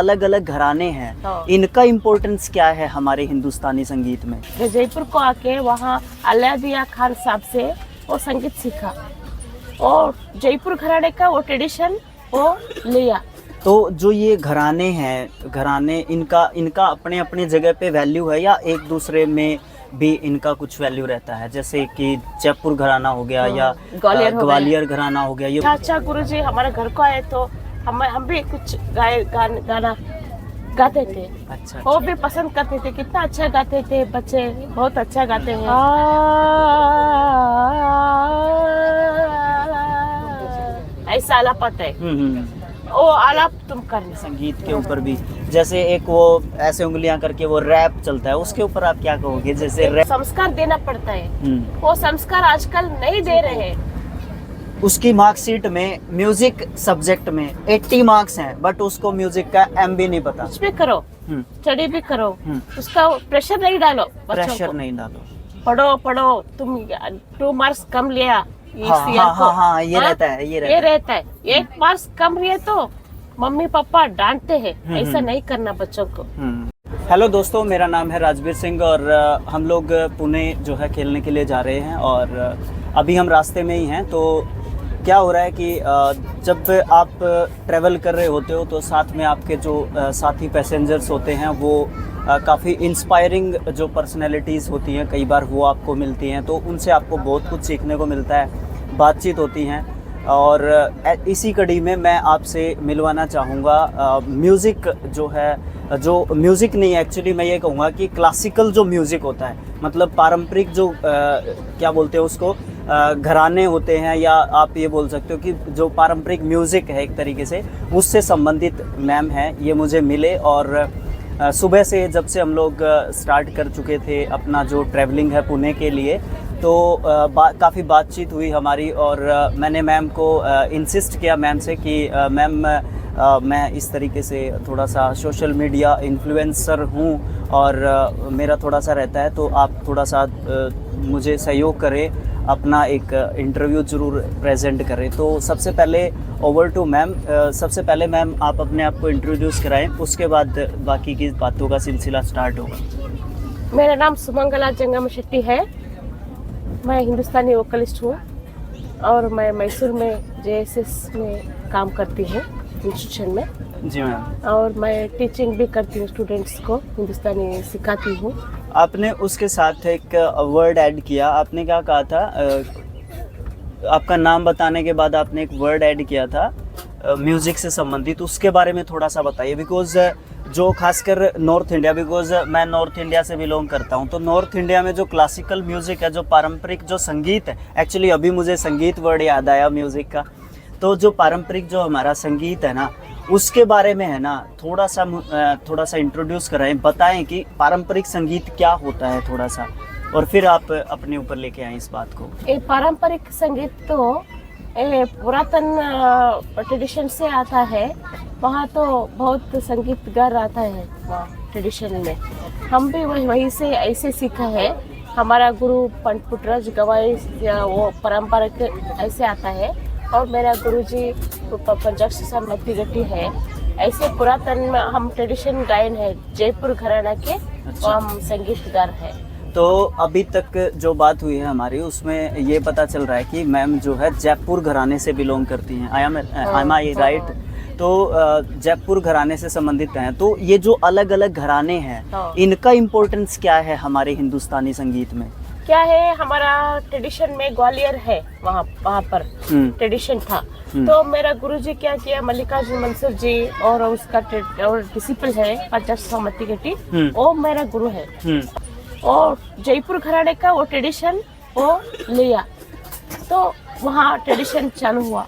अलग अलग घराने हैं, इनका इम्पोर्टेंस क्या है हमारे हिंदुस्तानी संगीत में? जयपुर को आके वहाँ अलाउद्दीन खान साहब से वो संगीत सीखा और जयपुर घराने का वो ट्रेडिशन वो लिया। तो जो ये घराने हैं, घराने इनका अपने अपने जगह पे वैल्यू है या एक दूसरे में भी इनका कुछ वैल्यू रहता है? जैसे कि जयपुर घराना हो गया या ग्वालियर घराना हो गया। ये अच्छा गुरुजी हमारे घर को आए तो हम भी कुछ गाना गाते थे। अच्छा, वो भी पसंद करते थे, कितना अच्छा गाते थे बच्चे, बहुत अच्छा गाते हैं। ऐसा आलाप आता है, वो आलाप तुम करने। संगीत के ऊपर भी जैसे एक वो ऐसे उंगलियां करके वो रैप चलता है, उसके ऊपर आप क्या कहोगे? जैसे रैप संस्कार देना पड़ता है, वो संस्कार आजकल नहीं दे रहे हैं। उसकी मार्कशीट में म्यूजिक सब्जेक्ट में 80 मार्क्स हैं, बट उसको म्यूजिक का एम भी नहीं पता। कुछ भी करो, स्टडी भी करो, उसका प्रेशर नहीं डालो, प्रेशर नहीं डालो, पढ़ो तुम 2 मार्क्स कम लिया हाँ, ये रहता है, ये रहता है। 1 मार्क्स कम लिए तो मम्मी पापा डांटते हैं, ऐसा नहीं करना बच्चों को। हेलो दोस्तों, मेरा नाम है राजवीर सिंह और हम लोग पुणे जो है खेलने के लिए जा रहे हैं और अभी हम रास्ते में ही हैं। तो क्या हो रहा है कि जब आप ट्रैवल कर रहे होते हो तो साथ में आपके जो साथी पैसेंजर्स होते हैं वो काफ़ी इंस्पायरिंग जो पर्सनैलिटीज़ होती हैं, कई बार वो आपको मिलती हैं, तो उनसे आपको बहुत कुछ सीखने को मिलता है, बातचीत होती हैं। और इसी कड़ी में मैं आपसे मिलवाना चाहूँगा म्यूज़िक जो है, जो म्यूज़िक नहीं, एक्चुअली मैं ये कहूँगा कि क्लासिकल जो म्यूज़िक होता है, मतलब पारंपरिक जो क्या बोलते हैं उसको, घराने होते हैं, या आप ये बोल सकते हो कि जो पारंपरिक म्यूज़िक है एक तरीके से, उससे संबंधित मैम हैं। ये मुझे मिले और सुबह से जब से हम लोग स्टार्ट कर चुके थे अपना जो ट्रैवलिंग है पुणे के लिए, तो काफ़ी बातचीत हुई हमारी और मैंने मैम को इंसिस्ट किया मैम से कि मैम मैं इस तरीके से थोड़ा सा सोशल मीडिया इन्फ्लुएंसर हूँ और मेरा थोड़ा सा रहता है, तो आप थोड़ा सा मुझे सहयोग करें, अपना एक इंटरव्यू ज़रूर प्रेजेंट करें। तो सबसे पहले ओवर टू मैम। सबसे पहले मैम आप अपने आप को इंट्रोड्यूस कराएं, उसके बाद बाकी की बातों का सिलसिला स्टार्ट होगा। मेरा नाम सुमंगला जंगम शेट्टी है, मैं हिंदुस्तानी वोकलिस्ट हूँ और मैं मैसूर में जेएसएस में काम करती हूँ इंस्टीट्यूशन में। जी मैम। और मैं टीचिंग भी करती हूँ, स्टूडेंट्स को हिंदुस्तानी सिखाती हूँ। आपने उसके साथ एक वर्ड ऐड किया, आपने क्या कहा था? आपका नाम बताने के बाद आपने एक वर्ड ऐड किया था म्यूज़िक से संबंधित, उसके बारे में थोड़ा सा बताइए। बिकॉज़ जो खासकर नॉर्थ इंडिया, बिकॉज़ मैं नॉर्थ इंडिया से बिलोंग करता हूं, तो नॉर्थ इंडिया में जो क्लासिकल म्यूज़िक है, जो पारंपरिक जो संगीत है, एक्चुअली अभी मुझे संगीत वर्ड याद आया म्यूज़िक का, तो जो पारंपरिक जो हमारा संगीत है ना, उसके बारे में है ना थोड़ा सा इंट्रोड्यूस कराएं, बताएं कि पारंपरिक संगीत क्या होता है थोड़ा सा, और फिर आप अपने ऊपर लेके आए इस बात को। ये पारंपरिक संगीत तो पुरातन ट्रेडिशन से आता है, वहाँ तो बहुत संगीतकार आता है ट्रेडिशन में। हम भी वहीं से ऐसे सीखा है, हमारा गुरु पंडित पुट्टराज गवाई वो पारंपरिक ऐसे आता है, और मेरा गुरुजी पंजाब से मत्तीगट्टी है। ऐसे पुरातन में हम ट्रेडिशन गायन है, जयपुर घराना के। अच्छा। हम संगीतकार है। तो अभी तक जो बात हुई है हमारी, उसमें ये पता चल रहा है कि मैम जो है जयपुर घराने से बिलोंग करती हैं। आई आई राइट? तो जयपुर घराने से संबंधित हैं। तो ये जो अलग अलग घराने हैं, इनका इम्पोर्टेंस क्या है हमारे हिंदुस्तानी संगीत में? क्या है, हमारा ट्रेडिशन में ग्वालियर है, वहाँ पर ट्रेडिशन था। तो मेरा गुरुजी क्या किया, मल्लिकार्जुन मंसूर जी और उसका और डिसिपल है पंजाब मत्तीगट्टी, वो मेरा गुरु है। और जयपुर घराने का वो ट्रेडिशन वो लिया, तो वहाँ ट्रेडिशन चालू हुआ।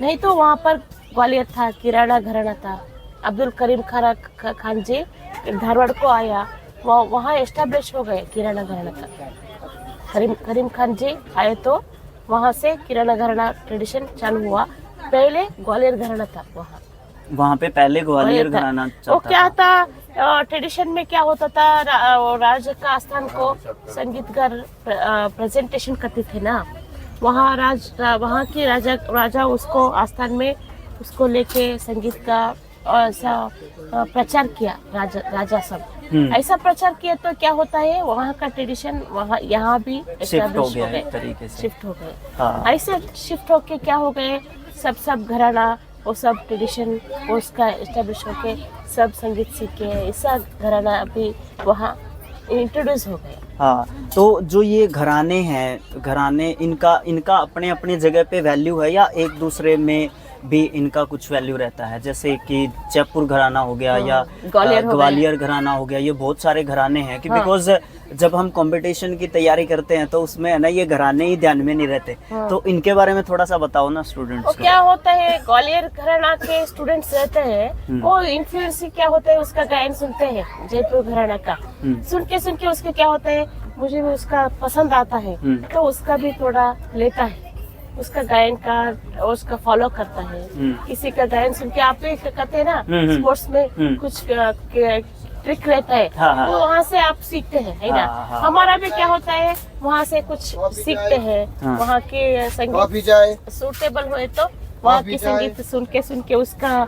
नहीं तो वहाँ पर ग्वालियर था, किराना घराना था। अब्दुल करीम खान जी धारवाड़ को आया, वहाँ एस्टेब्लिश हो गए किराना घराना का। करीम खान जी आए तो वहाँ से किराना घराना ट्रेडिशन चालू हुआ। पहले ग्वालियर घराना था वहाँ पे पहले ग्वालियर घराना चलता। वो क्या था, ट्रेडिशन में क्या होता था, राज का आस्थान को संगीतकार प्रेजेंटेशन करते थे ना, वहाँ की राजा उसको आस्थान में उसको लेके संगीत का ऐसा प्रचार किया राजा सब। ऐसा प्रचार किया तो क्या होता है, वहाँ का ट्रेडिशन वहाँ यहाँ भी शिफ्ट हो establish गया गए, एक तरीके से। शिफ्ट हो गए। हाँ। ऐसे शिफ्ट होके क्या हो गए, सब घराना वो सब ट्रेडिशन उसका एस्टेब्लिश होके सब संगीत सीखे, ऐसा घराना अभी वहाँ इंट्रोड्यूस हो गए। हाँ, तो जो ये घराने हैं, घराने इनका अपने अपने जगह पे वैल्यू है या एक दूसरे में भी इनका कुछ वैल्यू रहता है? जैसे कि जयपुर घराना हो गया या ग्वालियर घराना हो गया, ये बहुत सारे घराने हैं कि बिकॉज जब हम कंपटीशन की तैयारी करते हैं तो उसमें है ना ये घराने ही ध्यान में नहीं रहते। तो इनके बारे में थोड़ा सा बताओ ना स्टूडेंट्स को। क्या होता है, ग्वालियर घराना के स्टूडेंट्स रहते हैं, वो इन्फ्लुएंस क्या होता है, उसका गायन सुनते हैं जयपुर घराना का, सुन के उसके क्या होता है, मुझे भी उसका पसंद आता है तो उसका भी थोड़ा लेता है, उसका गायन का उसका फॉलो करता है। किसी का गायन सुन के आप भी कहते हैं ना स्पोर्ट्स में कुछ ट्रिक रहता है, तो वहाँ से आप सीखते हैं, है ना। हमारा भी क्या होता है, वहाँ से कुछ सीखते हैं, वहाँ के संगीत सूटेबल हुए तो वहाँ की संगीत सुन के उसका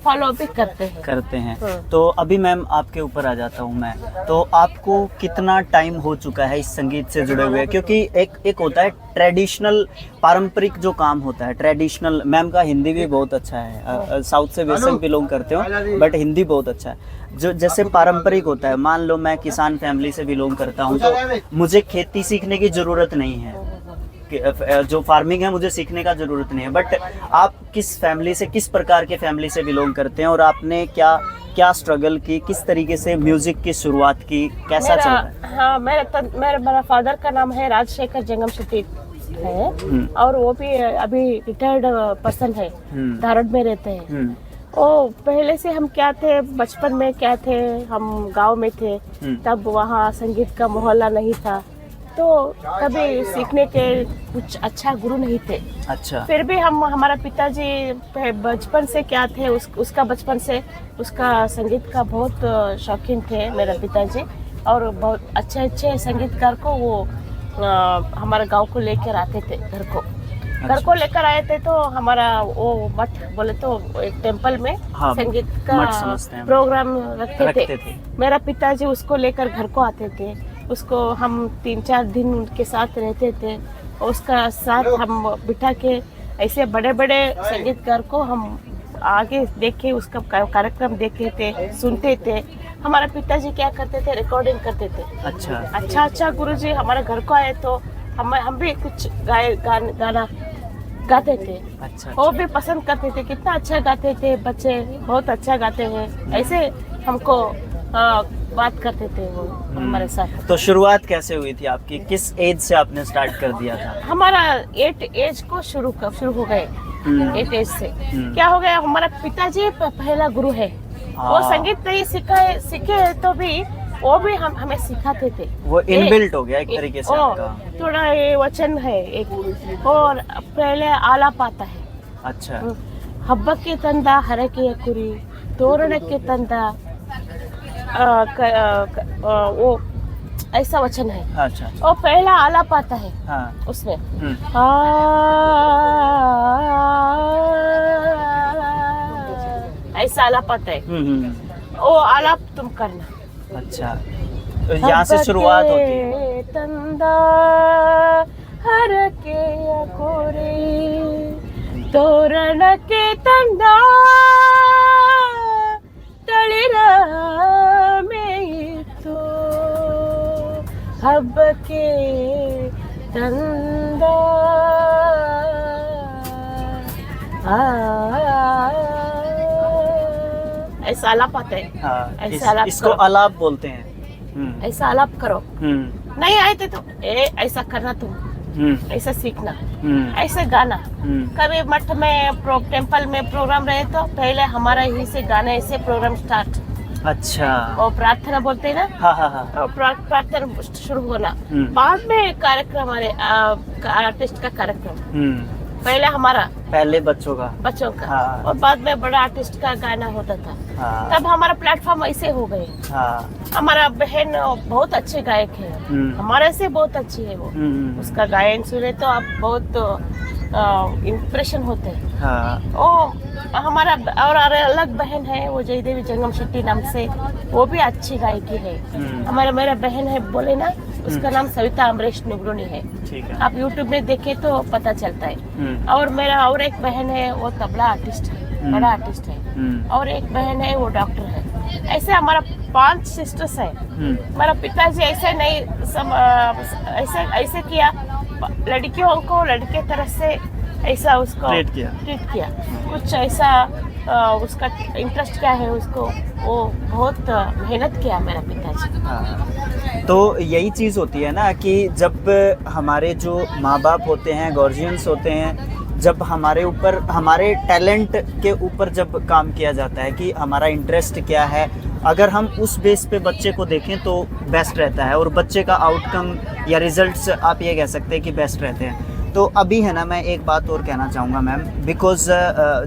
फॉलो भी करते हैं। तो अभी मैम आपके ऊपर आ जाता हूँ मैं, तो आपको कितना टाइम हो चुका है इस संगीत से जुड़े हुए? क्योंकि एक होता है ट्रेडिशनल, पारंपरिक जो काम होता है ट्रेडिशनल। मैम का हिंदी भी बहुत अच्छा है, साउथ से वैसे बिलोंग करते हो बट हिंदी बहुत अच्छा है। जो जैसे पारंपरिक होता है, मान लो मैं किसान फैमिली से बिलोंग करता हूँ तो मुझे खेती सीखने की जरूरत नहीं है, जो फार्मिंग है मुझे सीखने का जरूरत नहीं है। बट आप किस फैमिली से, किस प्रकार के फैमिली से बिलोंग करते हैं और आपने क्या स्ट्रगल की, किस तरीके से म्यूजिक की शुरुआत की, कैसा चल रहा है? हाँ, मेरा फादर का नाम है राजशेखर जंगम शेट्टी है और वो भी अभी रिटायर्ड पर्सन है, धारड़ में रहते हैं। ओ पहले से हम क्या थे, बचपन में क्या थे, हम गांव में थे, तब वहाँ संगीत का मोहल्ला नहीं था, तो कभी सीखने के कुछ अच्छा गुरु नहीं थे। अच्छा। फिर भी हमारा पिताजी बचपन से क्या थे, उसका बचपन से उसका संगीत का बहुत शौकीन थे मेरा पिताजी, और बहुत अच्छे संगीतकार को वो हमारे गांव को लेकर आते थे, घर को लेकर आए थे। तो हमारा वो मठ बोले तो एक टेम्पल में संगीत का प्रोग्राम रखते थे। मेरा पिताजी उसको लेकर घर को आते थे, उसको हम 3-4 दिन उनके साथ रहते थे, उसका साथ हम बिठा के ऐसे बड़े संगीतकार को हम आगे देख के उसका कार्यक्रम देखते थे, सुनते थे। हमारा पिताजी क्या करते थे, रिकॉर्डिंग करते थे। अच्छा गुरुजी हमारे घर को आए तो हम भी कुछ गाना गाते थे। अच्छा। वो भी पसंद करते थे, कितना अच्छा गाते थे बच्चे, बहुत अच्छा गाते हैं, ऐसे हमको बात करते थे वो हमारे साथ। तो शुरुआत कैसे हुई थी आपकी, किस एज से आपने स्टार्ट कर दिया था? हमारा 8 एज को शुरू हो गए। 8 एज से क्या हो गया, हमारा पिताजी पहला गुरु है। वो संगीत नहीं सीखे तो भी वो भी हमें सिखाते थे, वो इनबिल्ट हो गया एक तरीके से आपका। थोड़ा ये वचन है एक, और पहले आलाप आता है। अच्छा। हब्बके तंदा हरके कुरी तोरणके तंदा, वो ऐसा वचन है। अच्छा। और पहला आलाप आता है। हाँ। उसमें ऐसा आलाप आता है, वो आलाप तुम करना। अच्छा, तो यहाँ से शुरुआत होती है। तंदा हर के कोरे तोरण के तंदा तलिरा में तो हब के तंदा ऐसा आलाप आता है। हाँ, ऐसा आलाप इसको आलाप बोलते हैं। ऐसा आलाप करो, नहीं आए थे तो ऐसा करना, तुम ऐसा सीखना, ऐसे गाना। कभी मठ में टेम्पल में प्रोग्राम रहे तो पहले हमारा ही से गाना ऐसे प्रोग्राम स्टार्ट। अच्छा। और प्रार्थना बोलते हैं ना। हाँ। प्रार्थना शुरू होना, बाद में कार्यक्रम आर्टिस्ट का कार्यक्रम, पहले बच्चों का हाँ। और बाद में बड़ा आर्टिस्ट का गाना होता था। हाँ। तब हमारा प्लेटफॉर्म ऐसे हो गए। हाँ। हमारा बहन बहुत अच्छे गायक है, हमारे से बहुत अच्छी है वो, उसका गायन सुने तो आप बहुत इंप्रेशन होते हैं। हाँ। वो हमारा और अलग बहन है, वो जयदेवी जंगम शेट्टी नाम से, वो भी अच्छी गायकी है। हमारा मेरा बहन है बोले ना, उसका नाम सविता अमरीश नुगरोनी है। ठीक है। आप यूट्यूब में देखे तो पता चलता है। और मेरा और एक बहन है, वो तबला आर्टिस्ट है, बड़ा आर्टिस्ट है। और एक बहन है, वो डॉक्टर है। ऐसे हमारा 5 सिस्टर्स है। हमारा पिताजी ऐसे नहीं ऐसे किया, लड़कियों को लड़के तरह से ऐसा उसको ट्रीट किया। कुछ ऐसा उसका इंटरेस्ट क्या है उसको, वो बहुत मेहनत किया मेरा पिताजी। हाँ। तो यही चीज़ होती है ना कि जब हमारे जो माँ बाप होते हैं, गार्जियंस होते हैं, जब हमारे ऊपर हमारे टैलेंट के ऊपर जब काम किया जाता है कि हमारा इंटरेस्ट क्या है, अगर हम उस बेस पे बच्चे को देखें तो बेस्ट रहता है, और बच्चे का आउटकम या रिजल्ट्स आप ये कह सकते हैं कि बेस्ट रहते हैं। तो अभी है ना, मैं एक बात और कहना चाहूँगा मैम, बिकॉज़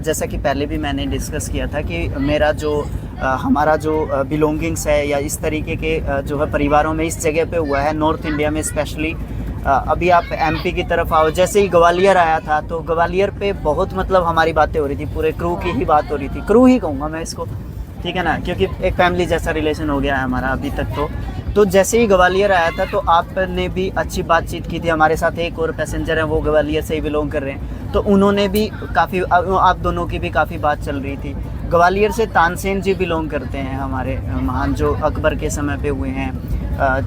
जैसा कि पहले भी मैंने डिस्कस किया था कि मेरा जो हमारा जो बिलोंगिंग्स है या इस तरीके के जो है परिवारों में इस जगह पे हुआ है, नॉर्थ इंडिया में स्पेशली। अभी आप एमपी की तरफ आओ, जैसे ही ग्वालियर आया था तो ग्वालियर पे बहुत मतलब हमारी बातें हो रही थी, पूरे क्रू की ही बात हो रही थी, क्रू ही कहूँगा मैं इसको, ठीक है ना, क्योंकि एक फैमिली जैसा रिलेशन हो गया है हमारा अभी तक। तो जैसे ही ग्वालियर आया था तो आपने भी अच्छी बातचीत की थी। हमारे साथ एक और पैसेंजर हैं, वो ग्वालियर से ही बिलोंग कर रहे हैं, तो उन्होंने भी काफ़ी, आप दोनों की भी काफ़ी बात चल रही थी। ग्वालियर से तानसेन जी बिलोंग करते हैं, हमारे महान जो अकबर के समय पे हुए हैं,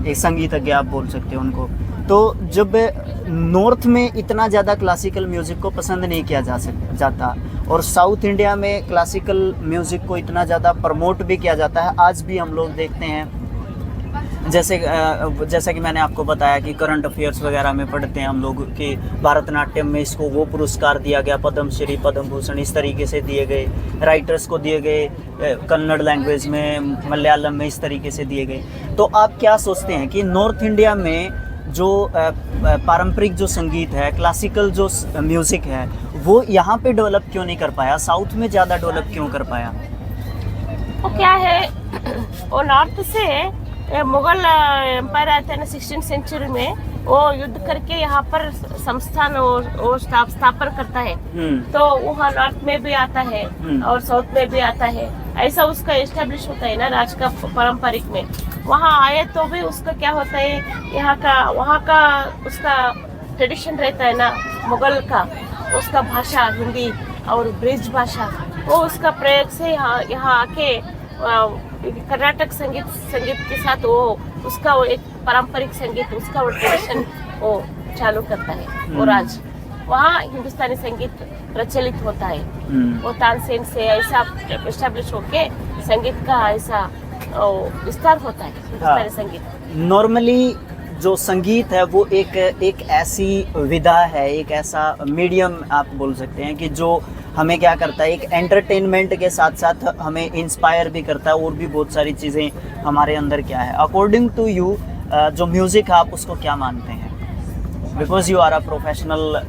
एक संगीतज्ञ आप बोल सकते हो उनको। तो जब नॉर्थ में इतना ज़्यादा क्लासिकल म्यूज़िक को पसंद नहीं किया जाता, और साउथ इंडिया में क्लासिकल म्यूज़िक को इतना ज़्यादा प्रमोट भी किया जाता है, आज भी हम लोग देखते हैं। जैसा कि मैंने आपको बताया कि करंट अफेयर्स वगैरह में पढ़ते हैं हम लोग कि भारतनाट्यम में इसको वो पुरस्कार दिया गया, पद्म श्री, पद्म भूषण इस तरीके से दिए गए, राइटर्स को दिए गए, कन्नड़ लैंग्वेज में, मलयालम में इस तरीके से दिए गए। तो आप क्या सोचते हैं कि नॉर्थ इंडिया में जो पारंपरिक जो संगीत है, क्लासिकल जो म्यूज़िक है, वो यहाँ पे डेवलप क्यों नहीं कर पाया, साउथ में ज़्यादा डेवलप क्यों कर पाया? वो क्या है, वो नॉर्थ से मुगल एम्पायर आते हैं ना 16th सेंचुरी में, वो युद्ध करके यहाँ पर संस्थान वो स्थापना करता है। तो वहाँ नॉर्थ में भी आता है और साउथ में भी आता है, ऐसा उसका एस्टेब्लिश होता है ना राज का पारंपरिक में। वहाँ आए तो भी उसका क्या होता है, यहाँ का वहाँ का उसका ट्रेडिशन रहता है ना मुगल का, उसका भाषा हिंदी और ब्रिज भाषा, वो उसका प्रयोग से यहाँ आके कर्नाटक संगीत के साथ वो उसका वो एक पारंपरिक संगीत, उसका वो ट्रेडिशन वो चालू करता है। वो राज वहाँ हिंदुस्तानी संगीत प्रचलित होता है। वो तानसेन से ऐसा एस्टेब्लिश होके संगीत का ऐसा विस्तार होता है हिंदुस्तानी संगीत। नॉर्मली जो संगीत है वो एक ऐसी विधा है, एक ऐसा मीडियम आप बोल सकते हैं कि जो हमें क्या करता है, एक एंटरटेनमेंट के साथ साथ हमें इंस्पायर भी करता है, और भी बहुत सारी चीज़ें हमारे अंदर क्या है। अकॉर्डिंग टू यू जो म्यूज़िक है आप उसको क्या मानते हैं? Because you are a professional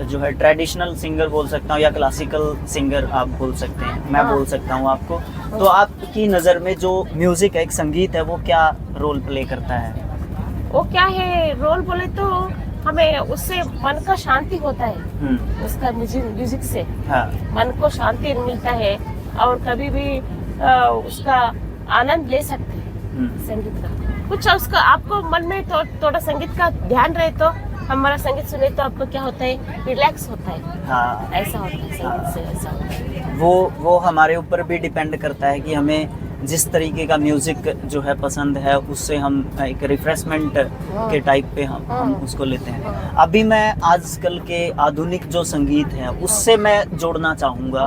जो है ट्रेडिशनल सिंगर बोल सकता हूँ या क्लासिकल सिंगर आप बोल सकते हैं, मैं बोल सकता हूँ आपको। तो आपकी नज़र में जो म्यूज़िक है, एक संगीत है, वो क्या रोल प्ले करता है? वो क्या है रोल बोले तो हमें उससे मन का शांति होता है, उसका म्यूजिक से मन को शांति मिलता है, और कभी भी उसका आनंद ले सकते हैं संगीत का। कुछ उसका आपको मन में थोड़ा संगीत का ध्यान रहे तो, हमारा संगीत सुने तो आपको क्या होता है, रिलैक्स होता है। हाँ, ऐसा होता है संगीत से, ऐसा होता है। वो हमारे ऊपर भी डिपेंड करता है कि हमें जिस तरीके का म्यूज़िक जो है पसंद है, उससे हम एक रिफ्रेशमेंट के टाइप पे हम उसको लेते हैं। अभी मैं आजकल के आधुनिक जो संगीत है उससे मैं जोड़ना चाहूँगा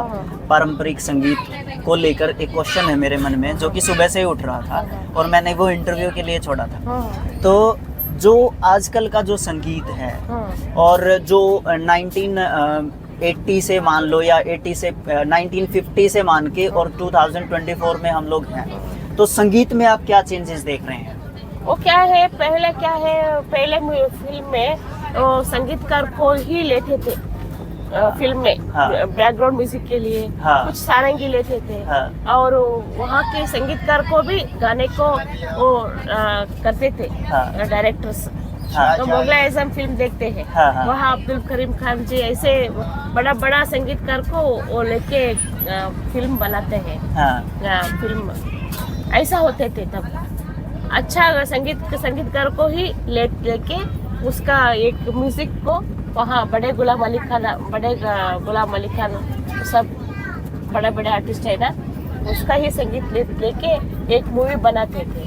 पारंपरिक संगीत को लेकर। एक क्वेश्चन है मेरे मन में जो कि सुबह से ही उठ रहा था और मैंने वो इंटरव्यू के लिए छोड़ा था। तो जो आजकल का जो संगीत है और जो 1980 से मान लो या 80 से 1950 से मान के और 2024 में हम लोग हैं, तो संगीत में आप क्या चेंजेस देख रहे हैं? वो क्या है, पहले फिल्म में संगीतकार को ही लेते थे फिल्म में, बैकग्राउंड म्यूजिक के लिए कुछ सारंगी लेते थे, और वहाँ के संगीतकार को भी गाने को वो करते थे डायरेक्टर्स। हाँ। तो मुगलाई आजम फिल्म देखते हैं। हाँ, हाँ। वहाँ अब्दुल करीम खान जी ऐसे बड़ा बड़ा संगीतकार को वो लेके फिल्म बनाते हैं। हाँ फिल्म ऐसा होते थे तब। अच्छा संगीतकार को ही लेके उसका एक म्यूजिक को वहाँ बड़े गुलाम अली खान सब बड़े बड़े आर्टिस्ट है ना, उसका ही संगीत लेके एक मूवी बनाते थे।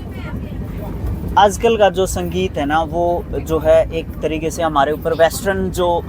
आजकल का जो संगीत है ना, वो जो है एक तरीके से हमारे ऊपर वेस्टर्न जो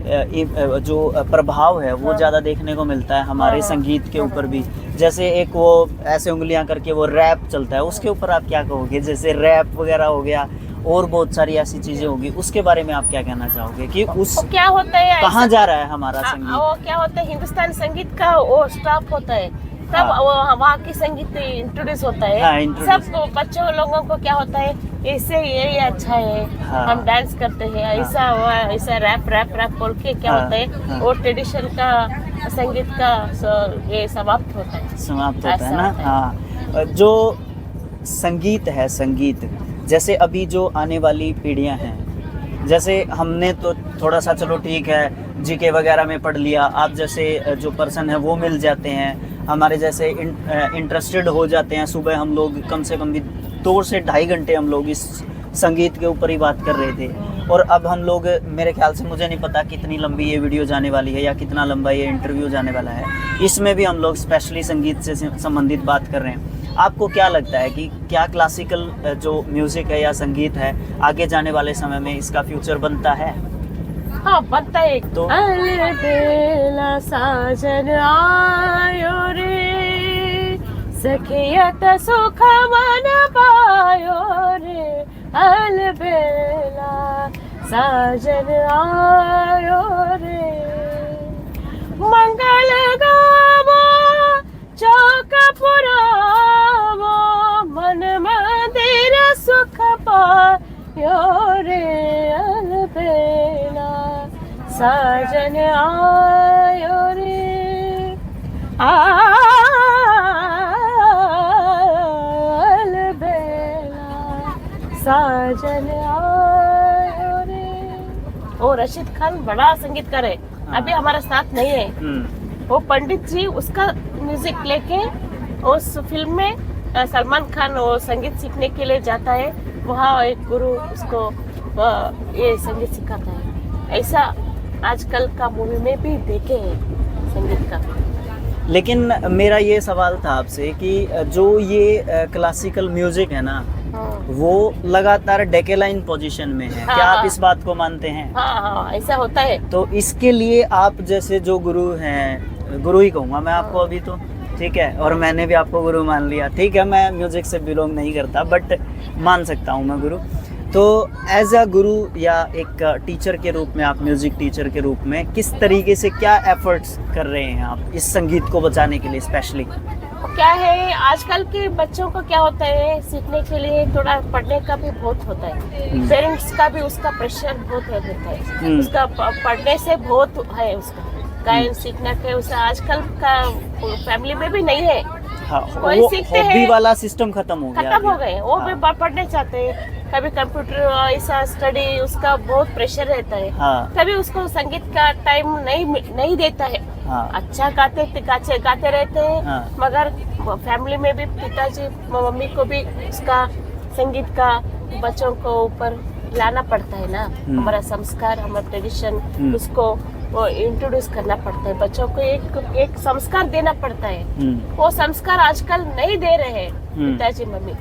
प्रभाव है वो हाँ। ज़्यादा देखने को मिलता है हमारे हाँ। संगीत के ऊपर भी। जैसे एक वो ऐसे उंगलियां करके वो रैप चलता है, उसके ऊपर आप क्या कहोगे? जैसे रैप वगैरह हो गया और बहुत सारी ऐसी चीज़ें होगी, उसके बारे में आप क्या कहना चाहोगे कि उस वो क्या होता है कहाँ जा रहा है हमारा संगीत? वो क्या होता है, हिंदुस्तानी संगीत का वो स्टॉप होता है तब हाँ। वहाँ की संगीत इंट्रोड्यूस होता है। हाँ, introduce। सब बच्चों लोगों को क्या होता है, इससे ये अच्छा है। हाँ। हम डांस करते हैं ऐसा ऐसा रैप बोल के क्या हाँ। होता है, हाँ। वो ट्रेडिशन का संगीत का ये समाप्त होता है। समाप्त होता है ऐसा ना। होता है। हाँ, जो संगीत है, संगीत जैसे अभी जो आने वाली पीढ़ियां हैं, जैसे हमने तो थोड़ा सा चलो ठीक है जीके वगैरह में पढ़ लिया, आप जैसे जो पर्सन है वो मिल जाते हैं, हमारे जैसे इंटरेस्टेड हो जाते हैं। सुबह हम लोग कम से कम भी 2 से ढाई घंटे हम लोग इस संगीत के ऊपर ही बात कर रहे थे, और अब हम लोग, मेरे ख्याल से, मुझे नहीं पता कितनी लंबी ये वीडियो जाने वाली है या कितना लंबा ये इंटरव्यू जाने वाला है, इसमें भी हम लोग स्पेशली संगीत से संबंधित बात कर रहे हैं। आपको क्या लगता है कि क्या क्लासिकल जो म्यूज़िक है या संगीत है, आगे जाने वाले समय में इसका फ्यूचर बनता है? हाँ बनता है। तो अलबेला साजन आयो रे, सखियत सुख मन पायो रे, अलबेला साजन आयो रे, मंगल गावो चौक पुरावो, मन मंदिर सुख पायो रे, अलबेला साजन आयो रे, अलबेला साजन आयो रे। और रशीद खान बड़ा संगीतकार है, अभी हमारा साथ नहीं है। वो पंडित जी उसका म्यूजिक लेके उस फिल्म में सलमान खान वो संगीत सीखने के लिए जाता है, वहाँ एक गुरु उसको ये संगीत सिखाता है। ऐसा आजकल का मूवी में भी देखे हैं संगीत का। लेकिन मेरा ये सवाल था आपसे कि जो ये क्लासिकल म्यूजिक है ना, वो लगातार डेकेलाइन पोजीशन में है। हाँ, क्या आप हाँ। इस बात को मानते हैं? हाँ ऐसा होता है। तो इसके लिए आप जैसे जो गुरु हैं, गुरु ही कहूँगा मैं आपको अभी तो, ठीक है, और मैंने भी आपको गुरु मान लिया, ठीक है, मैं म्यूजिक से बिलोंग नहीं करता बट मान सकता हूँ मैं गुरु। तो एज अ गुरु या एक टीचर के रूप में, आप म्यूजिक टीचर के रूप में किस तरीके से क्या एफर्ट्स कर रहे हैं आप इस संगीत को बचाने के लिए स्पेशली? क्या है, आजकल के बच्चों को क्या होता है, सीखने के लिए थोड़ा पढ़ने का भी बहुत होता है, पेरेंट्स का भी उसका प्रेशर बहुत होता है, उसका पढ़ने से बहुत है, उसका गायन सीखना के उसे आजकल का फैमिली में भी नहीं है। हाँ, वही वो सीखते हॉबी हैं, वाला सिस्टम खत्म हो गया। खत्म हो गए, वो भी पढ़ने चाहते हैं। कभी कंप्यूटर ऐसा स्टडी उसका बहुत प्रेशर रहता है। हाँ। कभी उसको संगीत का टाइम नहीं देता है। हाँ। अच्छा गाते रहते हैं। हाँ। मगर फैमिली में भी पिताजी मम्मी को भी उसका संगीत का बच्चों को ऊपर लाना पड़ता है ना, हमारा संस्कार, हमारा ट्रेडिशन, उसको वो इंट्रोड्यूस करना पड़ता है, बच्चों को एक संस्कार देना पड़ता है। वो संस्कार आजकल नहीं दे रहे हैं पिताजी मम्मी।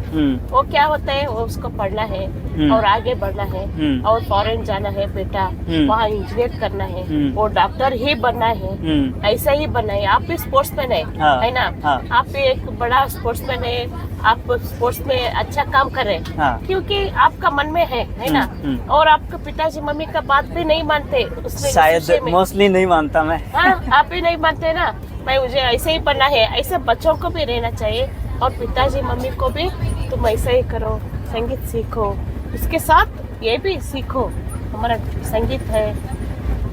वो क्या होता है, वो उसको पढ़ना है और आगे बढ़ना है और फॉरेन जाना है बेटा, वहाँ इंजीनियर करना है, वो डॉक्टर ही बनना है, ऐसा ही बनना है। आप भी स्पोर्ट्समैन है ना, आप भी एक बड़ा स्पोर्ट्समैन है, आप स्पोर्ट्स में अच्छा काम कर रहे हैं, क्योंकि आपका मन में है ना, और आपके पिताजी मम्मी का बात भी नहीं मानते उसमें, शायद मोस्टली नहीं मानता मैं। हाँ, आप भी नहीं मानते ना, मैं मुझे ऐसे ही बनना है, ऐसे बच्चों को भी रहना चाहिए, और पिताजी मम्मी को भी तुम ऐसा ही करो, संगीत सीखो, उसके साथ ये भी सीखो, हमारा संगीत है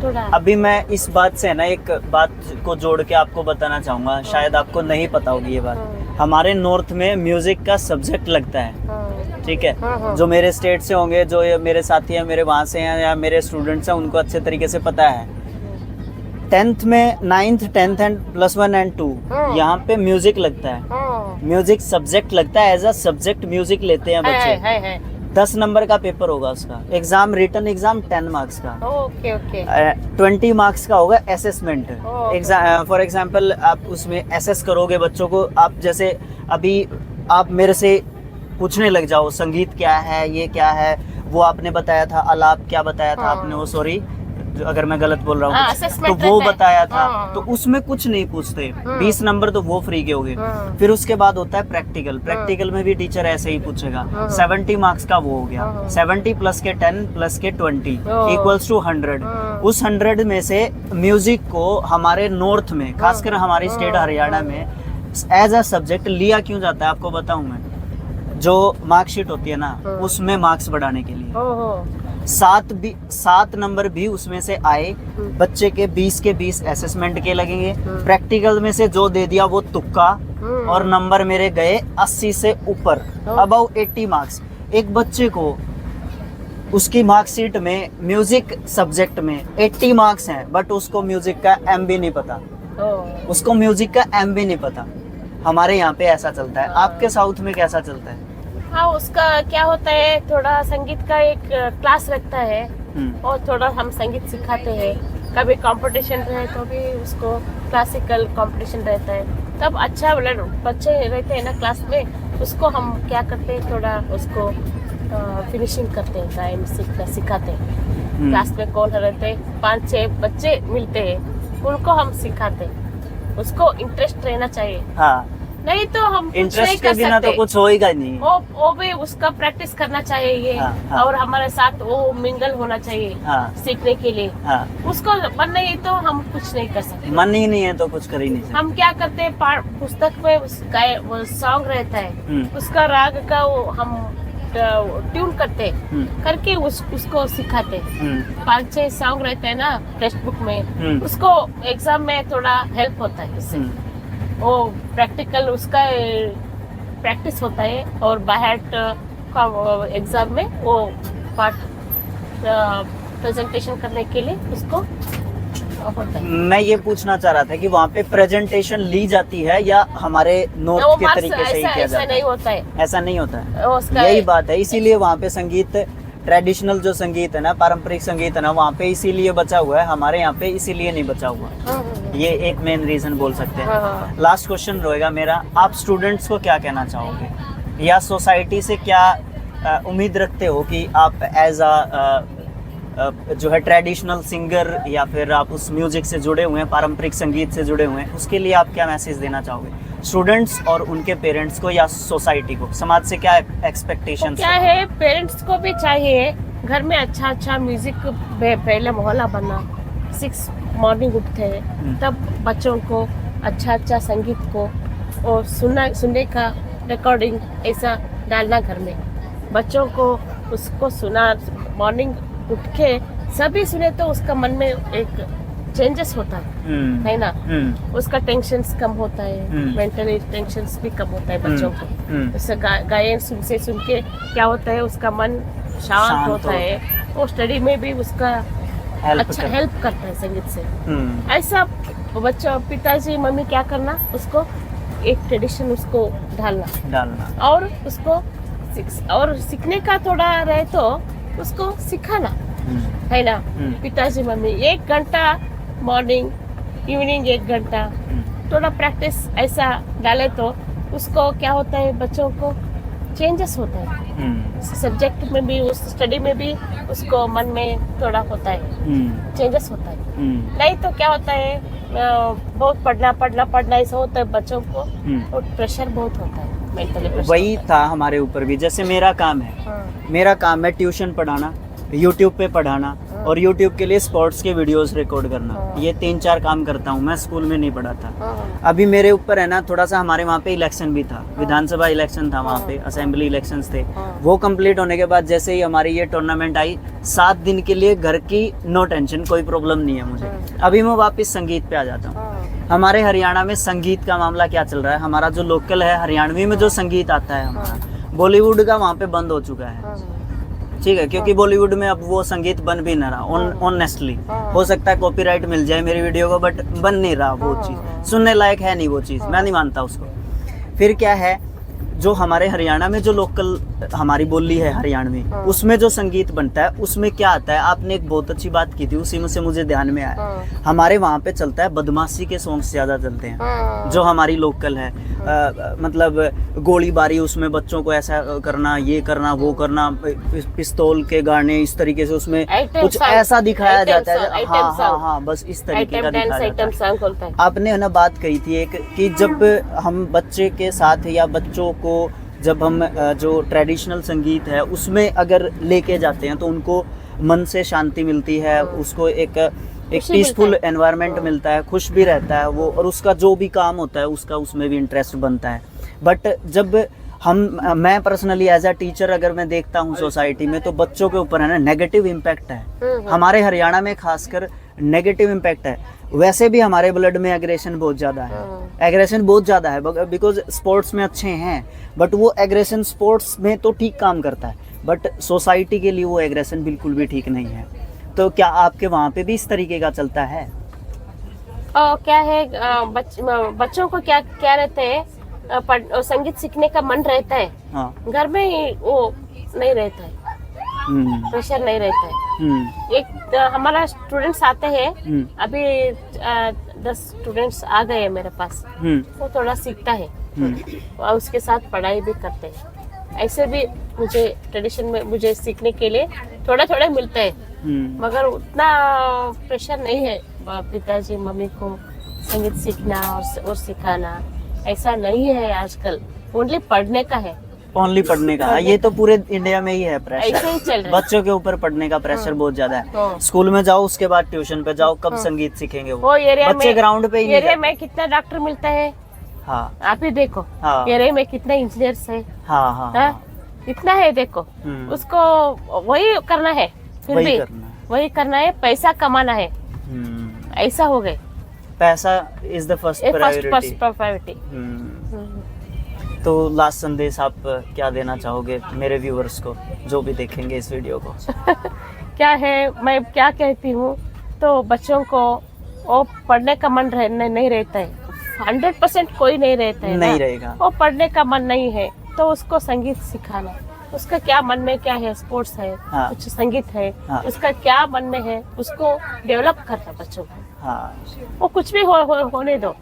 थोड़ा। अभी मैं इस बात से ना एक बात को जोड़ के आपको बताना चाहूँगा, शायद आपको नहीं पता होगी ये बात, हमारे नॉर्थ में म्यूजिक का सब्जेक्ट लगता है, ठीक है, जो मेरे स्टेट से होंगे, जो ये मेरे साथी हैं मेरे वहाँ से हैं या मेरे स्टूडेंट्स हैं, उनको अच्छे तरीके से पता है 10th में 9th 10th एंड +1 एंड 2 यहाँ पे म्यूजिक लगता है, म्यूजिक सब्जेक्ट लगता है, एज अ सब्जेक्ट म्यूजिक लेते हैं बच्चे। 10 नंबर का पेपर होगा उसका एग्जाम, रिटन एग्जाम 10 मार्क्स का। ओके ओके 20 मार्क्स का होगा असेसमेंट एग्जाम। फॉर एग्जांपल आप उसमें असेस करोगे बच्चों को। आप जैसे अभी आप मेरे से पूछने लग जाओ संगीत क्या है, ये क्या है, वो आपने बताया था, आलाप क्या बताया था आपने, वो सॉरी अगर मैं गलत बोल रहा हूँ, तो वो बताया था, तो उसमें कुछ नहीं पूछते। 20 नंबर तो वो फ्री के हो गए। फिर उसके बाद होता है प्रैक्टिकल, प्रैक्टिकल में भी टीचर ऐसे ही पूछेगा। 70 मार्क्स का वो हो गया, 70 प्लस के 10 प्लस के 20 इक्वल्स टू 100। उस 100 में से म्यूजिक को हमारे नॉर्थ में, खासकर हमारी स्टेट हरियाणा में एज अ सब्जेक्ट लिया क्यों जाता है आपको बताऊं मैं। जो मार्कशीट होती है ना, उसमें मार्क्स बढ़ाने के लिए 7 नंबर भी उसमें से आए, बच्चे के 20 के 20 असेसमेंट के लगेंगे। प्रैक्टिकल में से जो दे दिया वो तुक्का, और नंबर मेरे गए 80 से ऊपर, अबाउ 80 मार्क्स। एक बच्चे को उसकी मार्कशीट में म्यूजिक सब्जेक्ट में 80 मार्क्स हैं, बट उसको म्यूजिक का एम भी नहीं पता, उसको म्यूजिक का एम भी नहीं पता। हमारे यहाँ पे ऐसा चलता है, आपके साउथ में कैसा चलता है? हाँ, उसका क्या होता है, थोड़ा संगीत का एक क्लास रखता है और थोड़ा हम संगीत सिखाते हैं। कभी कंपटीशन रहे तो भी उसको क्लासिकल कंपटीशन रहता है, तब अच्छा बच्चे रहते हैं ना क्लास में, उसको हम क्या करते हैं, थोड़ा उसको फिनिशिंग करते हैं, गायन सिखाते हैं। क्लास में कौन रहते हैं, 5-6 बच्चे मिलते हैं, उनको हम सिखाते हैं। उसको इंटरेस्ट रहना चाहिए। हाँ, नहीं तो हम इंटरेस्ट के बिना तो कुछ होएगा नहीं। वो भी उसका प्रैक्टिस करना चाहिए। हाँ। और हमारे साथ वो मिंगल होना चाहिए। हाँ। सीखने के लिए। हाँ। उसको मन नहीं तो हम कुछ नहीं कर सकते। मन ही नहीं है तो कुछ कर ही नहीं सकते। हम क्या करते हैं, पुस्तक में वो सॉन्ग रहता है, उसका राग का वो हम ट्यून करते करके उसको सिखाते। 5-6 सॉन्ग रहते हैं ना टेक्स्ट बुक में, उसको एग्जाम में थोड़ा हेल्प होता है उससे। वो प्रैक्टिकल उसका प्रैक्टिस होता है, और बाहर का एग्जाम में वो पार्ट प्रेजेंटेशन करने के लिए उसको होता है। मैं ये पूछना चाह रहा था कि वहाँ पे प्रेजेंटेशन ली जाती है या हमारे नोट के तरीके से ही किया जाता है? नहीं होता है, ऐसा नहीं होता है, यही बात है। इसीलिए वहाँ पे संगीत, ट्रेडिशनल जो संगीत है ना, पारंपरिक संगीत है ना, वहाँ पे इसीलिए बचा हुआ है। हमारे यहाँ पे इसीलिए नहीं बचा हुआ। ये एक मेन रीजन बोल सकते हैं। लास्ट क्वेश्चन रहेगा मेरा, आप स्टूडेंट्स को क्या कहना चाहोगे, या सोसाइटी से क्या उम्मीद रखते हो कि आप एज जो है ट्रेडिशनल सिंगर, या फिर आप उस म्यूजिक से जुड़े हुए हैं, पारंपरिक संगीत से जुड़े हुए हैं, उसके लिए आप क्या मैसेज देना चाहोगे स्टूडेंट्स और उनके पेरेंट्स को, या सोसाइटी को? समाज से क्या एक्सपेक्टेशन क्या है? पेरेंट्स को भी चाहिए घर में अच्छा म्यूजिक, पहले मोहल्ला बना, 6 मॉर्निंग उठते हैं, तब बच्चों को अच्छा संगीत को और सुनने का रिकॉर्डिंग ऐसा डालना घर में। बच्चों को उसको सुना, मॉर्निंग उठ के सभी सुने तो उसका मन में एक चेंजेस होता है ना। उसका टेंशन्स कम होता है, मेंटली टेंशन्स भी कम होता है बच्चों को। उससे गायन सुन के क्या होता है, उसका मन शांत होता है, वो स्टडी में भी उसका अच्छा हेल्प करता है संगीत से। ऐसा बच्चा, पिताजी मम्मी क्या करना, उसको एक ट्रेडिशन उसको डालना और उसको और सीखने का थोड़ा रहे तो उसको सिखाना है ना। पिताजी मम्मी 1 घंटा मॉर्निंग इवनिंग 1 घंटा थोड़ा प्रैक्टिस ऐसा डाले तो उसको क्या होता है, बच्चों को चेंजेस होता है। सब्जेक्ट में भी, उस स्टडी में भी उसको मन में थोड़ा होता है, चेंजेस होता है। नहीं तो क्या होता है, बहुत पढ़ना ऐसा होता है बच्चों को, और प्रेशर बहुत होता है, मेंटली प्रेशर। वही था हमारे ऊपर भी। जैसे मेरा काम है, मेरा काम है ट्यूशन पढ़ाना, यूट्यूब पे पढ़ाना, और यूट्यूब के लिए स्पोर्ट्स के वीडियोस रिकॉर्ड करना। ये 3-4 काम करता हूँ मैं। स्कूल में नहीं पढ़ाता। अभी मेरे ऊपर है ना, थोड़ा सा हमारे वहाँ पे इलेक्शन भी था, विधानसभा इलेक्शन था वहाँ पे, असेंबली इलेक्शंस थे। वो कंप्लीट होने के बाद जैसे ही हमारी ये टूर्नामेंट आई, 7 दिन के लिए घर की नो टेंशन, कोई प्रॉब्लम नहीं है मुझे। अभी मैं वापस संगीत पे आ जाता हूँ। हमारे हरियाणा में संगीत का मामला क्या चल रहा है, हमारा जो लोकल है हरियाणवी में जो संगीत आता है हमारा, बॉलीवुड का वहाँ पे बंद हो चुका है, ठीक है, क्योंकि बॉलीवुड में अब वो संगीत बन भी नहीं रहा ऑनेस्टली। हो सकता है कॉपीराइट मिल जाए मेरी वीडियो को, बट बन नहीं रहा वो चीज़, सुनने लायक है नहीं वो चीज़, मैं नहीं मानता उसको। फिर क्या है, जो हमारे हरियाणा में जो लोकल हमारी बोली है हरियाणवी, उसमें जो संगीत बनता है उसमें क्या आता है, आपने एक बहुत अच्छी बात की थी, उसी में से मुझे ध्यान में आया। हमारे वहाँ पे चलता है बदमाशी के सॉन्ग्स ज़्यादा चलते हैं, जो हमारी लोकल है। मतलब गोलीबारी, उसमें बच्चों को ऐसा करना, ये करना, वो करना, पिस्तौल के गाने, इस तरीके से उसमें कुछ ऐसा दिखाया जाता है। हाँ हाँ हाँ, बस इस तरीके का दिखाया जाता है। आपने ना बात कही थी एक, कि जब हम बच्चे के साथ या बच्चों को जब हम जो ट्रेडिशनल संगीत है उसमें अगर लेके जाते हैं तो उनको मन से शांति मिलती है, उसको एक पीसफुल एनवायरनमेंट मिलता है, खुश भी रहता है वो, और उसका जो भी काम होता है उसका उसमें भी इंटरेस्ट बनता है। बट जब मैं पर्सनली एज अ टीचर अगर मैं देखता हूँ सोसाइटी में, तो बच्चों के ऊपर है ना नेगेटिव इम्पैक्ट है। हमारे हरियाणा में खासकर नेगेटिव इम्पैक्ट है। वैसे भी हमारे ब्लड में एग्रेशन बहुत ज़्यादा है, एग्रेशन बहुत ज़्यादा है, बिकॉज स्पोर्ट्स में अच्छे हैं, बट वो एग्रेशन स्पोर्ट्स में तो ठीक काम करता है, बट सोसाइटी के लिए वो एग्रेशन बिल्कुल भी ठीक नहीं है। तो क्या आपके वहाँ पे भी इस तरीके का चलता है? क्या है, बच्चों को क्या क्या रहते हैं, संगीत सीखने का मन रहता है। हाँ। घर में वो नहीं रहता है, प्रेशर नहीं रहता है। एक हमारा स्टूडेंट्स आते हैं, अभी 10 स्टूडेंट्स आ गए हैं मेरे पास, वो थोड़ा सीखता है और उसके साथ पढ़ाई भी करते हैं। ऐसे भी मुझे ट्रेडिशन में मुझे सीखने के लिए थोड़ा थोड़ा मिलता है, मगर उतना प्रेशर नहीं है पिताजी मम्मी को संगीत सीखना और सिखाना, ऐसा नहीं है आजकल। ओनली पढ़ने का है, ओनली पढ़ने का। ये तो पूरे इंडिया में ही है प्रेशर, ऐसे ही चल रहा है। बच्चों के ऊपर पढ़ने का प्रेशर बहुत ज्यादा है। स्कूल में जाओ, उसके बाद ट्यूशन पे जाओ, कब संगीत सीखेंगे वो एरिया बच्चे ग्राउंड पे ही एरिया में कितना डॉक्टर मिलता है। हाँ, आप ही देखो एरिया में कितने इंजीनियर्स है। हाँ हाँ, इतना है देखो, उसको वही करना है, फिर भी वही करना है, पैसा कमाना है, ऐसा हो गए। पैसा इज द फर्स्ट प्रायोरिटी। तो लास्ट संदेश आप क्या देना चाहोगे मेरे व्यूअर्स को, जो भी देखेंगे इस वीडियो को? क्या है, मैं क्या कहती हूँ, तो बच्चों को वो पढ़ने का मन नहीं रहता है, 100% कोई नहीं रहता है, नहीं रहेगा, वो पढ़ने का मन नहीं है, तो उसको संगीत सिखाना। उसका क्या मन में क्या है, स्पोर्ट्स है, हाँ, कुछ संगीत है, हाँ, उसका क्या मन में है, उसको डेवलप करना बच्चों को। हाँ, वो कुछ भी होने दो,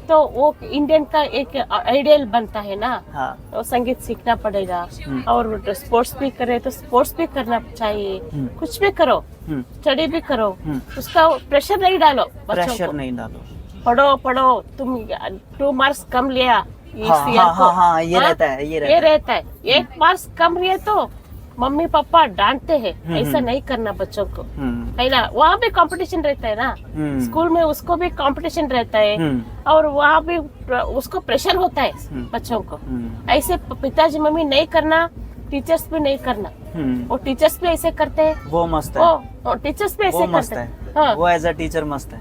तो वो इंडियन का एक आइडियल बनता है ना। हाँ, तो संगीत सीखना पड़ेगा, और स्पोर्ट्स भी करे तो स्पोर्ट्स भी करना चाहिए, कुछ भी करो, स्टडी भी करो, उसका प्रेशर नहीं डालो, प्रेशर नहीं डालो, पढ़ो, तुम 2 मार्क्स कम लिया हाँ, ये रहता है, 1 मार्क्स कम लिए तो मम्मी पापा डांटते हैं, ऐसा नहीं करना बच्चों को, है ना। वहाँ भी कंपटीशन रहता है ना, स्कूल में उसको भी कंपटीशन रहता है, और वहाँ भी उसको प्रेशर होता है बच्चों को। ऐसे पिताजी मम्मी नहीं करना, टीचर्स भी नहीं करना। वो टीचर्स भी ऐसे करते हैं, वो मस्त है, टीचर्स भी ऐसे करते हैं, वो एज अ टीचर मस्त है,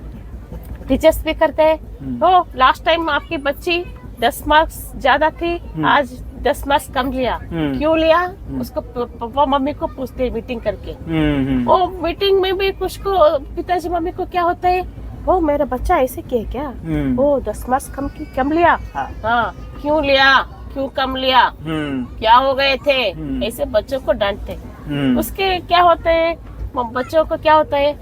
टीचर्स भी करते हैं। तो लास्ट टाइम आपकी बच्ची 10 मार्क्स ज्यादा थी, आज 10 मार्क्स कम लिया, क्यों लिया, उसको पापा मम्मी को पूछते हैं मीटिंग करके। वो मीटिंग में भी कुछ को पिताजी मम्मी को क्या होता है, वो मेरा बच्चा ऐसे किया क्या, वो 10 मार्क्स कम लिया, हाँ, क्यों लिया, क्यों कम लिया, क्या हो गए थे, ऐसे बच्चों को डांटते। उसके क्या होता है, बच्चों को क्या होता है,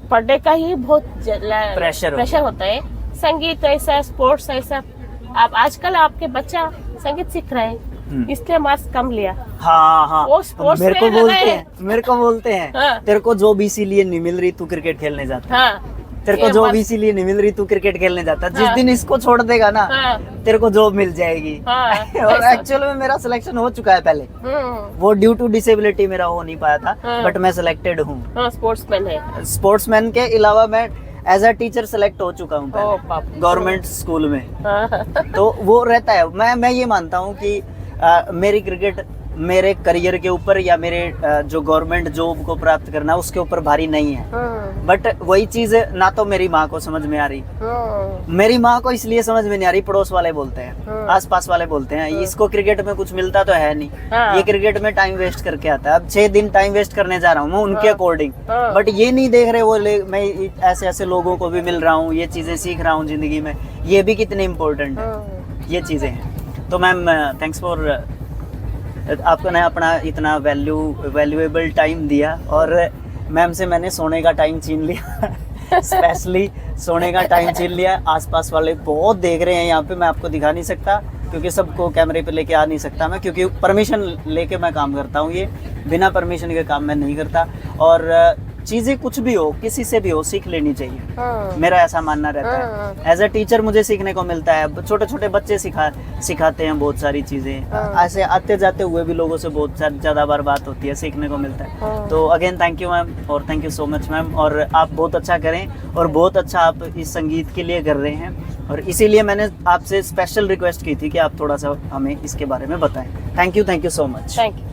पढ़ने का ही बहुत प्रेशर होता है। संगीत ऐसा, स्पोर्ट्स ऐसा, अब आजकल आपके बच्चा संगीत सीख रहे हैं, इसलिए मार्क्स कम लिया। हाँ हाँ, वो स्पोर्ट्स मेरे को बोलते हैं हाँ, तेरे को जॉब इसीलिए नहीं मिल रही, तू क्रिकेट खेलने जाता। हाँ, तेरे को जॉब इसीलिए नहीं मिल रही, तू क्रिकेट खेलने जाता। जिस दिन इसको छोड़ देगा ना, तेरे को जॉब मिल जाएगी। और एक्चुअल में मेरा सिलेक्शन हो चुका है पहले, वो ड्यू टू डिसेबिलिटी मेरा हो नहीं पाया था, बट मैं सिलेक्टेड हूँ। स्पोर्ट्समैन है, स्पोर्ट्समैन के अलावा मैं एज अ टीचर सेलेक्ट हो चुका हूँ गवर्नमेंट स्कूल में। तो वो रहता है, मैं ये मानता हूँ कि मेरी क्रिकेट मेरे करियर के ऊपर या मेरे जो गवर्नमेंट जॉब को प्राप्त करना उसके ऊपर भारी नहीं है। बट वही चीज ना तो मेरी माँ को समझ में आ रही, मेरी माँ को इसलिए समझ में नहीं आ रही, पड़ोस वाले बोलते हैं, आसपास वाले बोलते हैं इसको क्रिकेट में कुछ मिलता तो है नहीं, ये क्रिकेट में टाइम वेस्ट करके आता है। अब 6 दिन टाइम वेस्ट करने जा रहा हूँ मैं उनके अकॉर्डिंग, बट ये नहीं देख रहे वो मैं ऐसे ऐसे लोगों को भी मिल रहा हूँ, ये चीजें सीख रहा हूँ जिंदगी में, ये भी कितनी इम्पोर्टेंट है, ये चीजें हैं। तो मैम थैंक्स फॉर आपने अपना इतना वैल्यूएबल टाइम दिया, और मैम से मैंने सोने का टाइम छीन लिया स्पेशली सोने का टाइम छीन लिया। आसपास वाले बहुत देख रहे हैं यहाँ पे, मैं आपको दिखा नहीं सकता क्योंकि सबको कैमरे पे लेके आ नहीं सकता मैं, क्योंकि परमिशन लेके मैं काम करता हूँ, ये बिना परमिशन के काम मैं नहीं करता। और चीज़ें कुछ भी हो, किसी से भी हो, सीख लेनी चाहिए, मेरा ऐसा मानना रहता है। एज अ टीचर मुझे सीखने को मिलता है, छोटे छोटे बच्चे सिखाते हैं बहुत सारी चीज़ें, ऐसे आते जाते हुए भी लोगों से बहुत ज़्यादा बार बात होती है, सीखने को मिलता है। तो अगेन थैंक यू मैम, और thank you so much ma'am, और आप बहुत अच्छा करें, और बहुत अच्छा आप इस संगीत के लिए कर रहे हैं, और इसीलिए मैंने आपसे स्पेशल रिक्वेस्ट की थी कि आप थोड़ा सा हमें इसके बारे में बताएं। Thank you so much. Thank you.